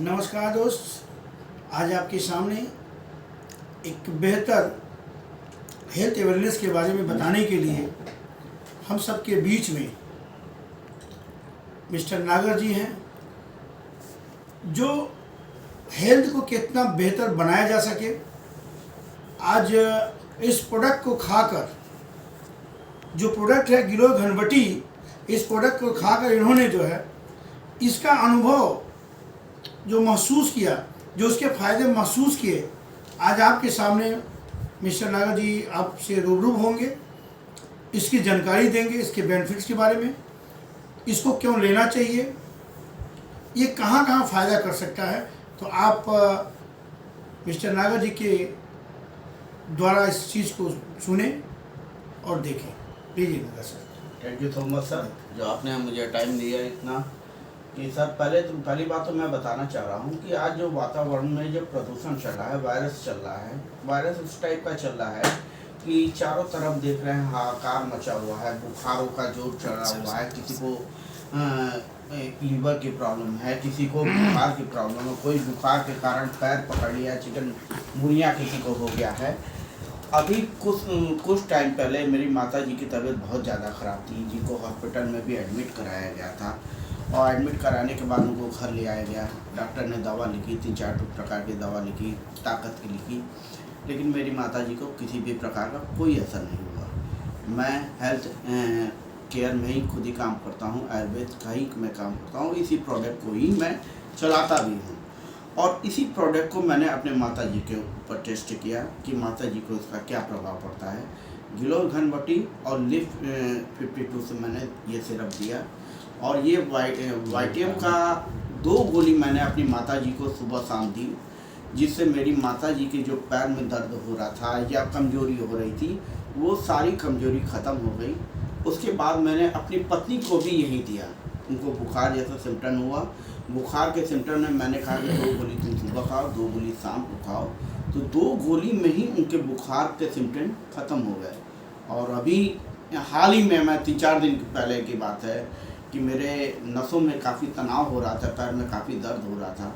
नमस्कार दोस्त, आज आपके सामने एक बेहतर हेल्थ अवेयरनेस के बारे में बताने के लिए हम सबके बीच में मिस्टर नागर जी हैं, जो हेल्थ को कितना बेहतर बनाया जा सके। आज इस प्रोडक्ट को खाकर, जो प्रोडक्ट है गिलोय घनवटी, इस प्रोडक्ट को खाकर इन्होंने जो है इसका अनुभव जो महसूस किया, जो उसके फ़ायदे महसूस किए, आज आपके सामने मिस्टर नागर जी आपसे रूबरू होंगे, इसकी जानकारी देंगे, इसके बेनिफिट्स के बारे में, इसको क्यों लेना चाहिए, ये कहाँ कहाँ फ़ायदा कर सकता है। तो आप मिस्टर नागर जी के द्वारा इस चीज़ को सुने और देखें। प्लीज़ नागर sir. Thank you so much sir, जो आपने मुझे टाइम दिया इतना। कि सर पहली बात तो मैं बताना चाह रहा हूँ कि आज जो वातावरण में जो प्रदूषण चल रहा है, वायरस चल रहा है, वायरस इस टाइप का चल रहा है कि चारों तरफ देख रहे हैं हाहाकार मचा हुआ है, बुखारों का जोर चढ़ा हुआ है। किसी को लीवर की प्रॉब्लम है, किसी को बुखार की प्रॉब्लम है, कोई बुखार के कारण पैर पकड़ लिया, चिकनगुनिया किसी को हो गया है। अभी कुछ टाइम पहले मेरी माता जी की तबीयत बहुत ज़्यादा ख़राब थी, जिनको हॉस्पिटल में भी एडमिट कराया गया था, और एडमिट कराने के बाद उनको घर ले आया गया। डॉक्टर ने दवा लिखी, 3-4 प्रकार की दवा लिखी, ताकत की लिखी, लेकिन मेरी माता जी को किसी भी प्रकार का कोई असर नहीं हुआ। मैं हेल्थ केयर में ही खुद ही काम करता हूँ, आयुर्वेद का ही मैं काम करता हूँ, इसी प्रोडक्ट को ही मैं चलाता भी हूँ। और इसी प्रोडक्ट को मैंने अपने माता जी के ऊपर टेस्ट किया कि माता जी को इसका क्या प्रभाव पड़ता है। गिलोय घनवटी और लिफ 52 से मैंने ये सिरप दिया, और ये वाइटियम का 2 गोली मैंने अपनी माता जी को सुबह शाम दी, जिससे मेरी माता जी के जो पैर में दर्द हो रहा था या कमजोरी हो रही थी, वो सारी कमजोरी ख़त्म हो गई। उसके बाद मैंने अपनी पत्नी को भी यही दिया। उनको बुखार जैसा सिम्टम हुआ, बुखार के सिम्टम में मैंने कहा कि 2 गोली तुम सुबह खाओ, 2 गोली शाम को खाओ। तो 2 गोली में ही उनके बुखार के सिम्टम ख़त्म हो गए। और अभी हाल ही में, मैं 3-4 दिन पहले की बात है कि मेरे नसों में काफ़ी तनाव हो रहा था, पैर में काफ़ी दर्द हो रहा था,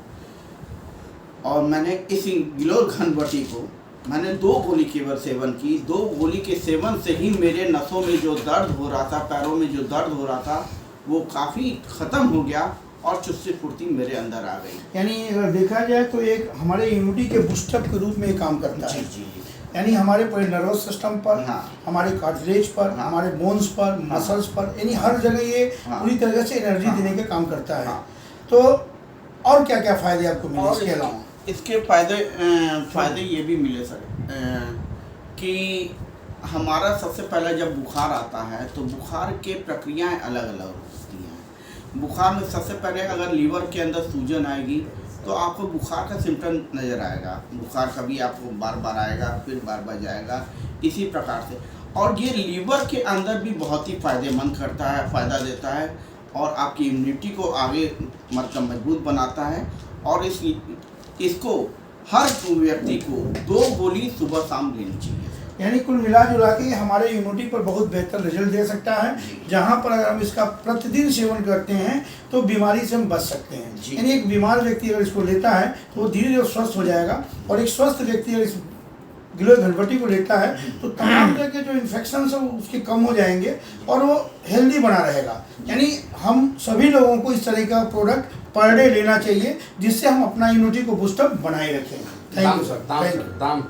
और मैंने इस गिलोय घनवटी को मैंने 2 गोली केवल सेवन की। 2 गोली के सेवन से ही मेरे नसों में जो दर्द हो रहा था, पैरों में जो दर्द हो रहा था, वो काफ़ी ख़त्म हो गया और चुस्ती फुर्ती मेरे अंदर आ गई। यानी अगर देखा जाए तो एक हमारे इम्यूनिटी के बूस्टअप के रूप में ये काम करता है। जी। यानी हमारे पूरे नर्वस सिस्टम पर, हाँ। हमारे कार्टिलेज पर, हाँ। हमारे बोन्स पर, हाँ। मसल्स पर, यानी हर जगह ये हाँ। पूरी तरह से एनर्जी हाँ। देने का काम करता है। हाँ। तो और क्या क्या फ़ायदे आपको मिले इसके अलावा? इसके फ़ायदे ये भी मिले सर कि हमारा सबसे पहले जब बुखार आता है तो बुखार के प्रक्रियाएं अलग अलग होती हैं। बुखार में सबसे पहले अगर लीवर के अंदर सूजन आएगी तो आपको बुखार का सिम्टम नज़र आएगा। बुखार कभी आपको बार बार आएगा, फिर बार बार जाएगा, इसी प्रकार से। और ये लीवर के अंदर भी बहुत ही फ़ायदेमंद करता है, फ़ायदा देता है, और आपकी इम्यूनिटी को आगे मतलब मजबूत बनाता है। और इसको हर व्यक्ति को 2 गोली सुबह शाम लेनी चाहिए। यानी कुल मिला जुला के हमारे इम्यूनिटी पर बहुत बेहतर रिजल्ट दे सकता है, जहाँ पर अगर हम इसका प्रतिदिन सेवन करते हैं तो बीमारी से हम बच सकते हैं। यानी एक बीमार व्यक्ति अगर इसको लेता है तो वो धीरे धीरे स्वस्थ हो जाएगा, और एक स्वस्थ व्यक्ति अगर इस गिलोय घनवटी को लेता है तो तमाम तरह के जो इन्फेक्शन है उसके कम हो जाएंगे और वो हेल्दी बना रहेगा। यानी हम सभी लोगों को इस तरह का प्रोडक्ट पर डे लेना चाहिए, जिससे हम अपना इम्यूनिटी को बूस्टअप बनाए रखें। Thank you sir. Thank you.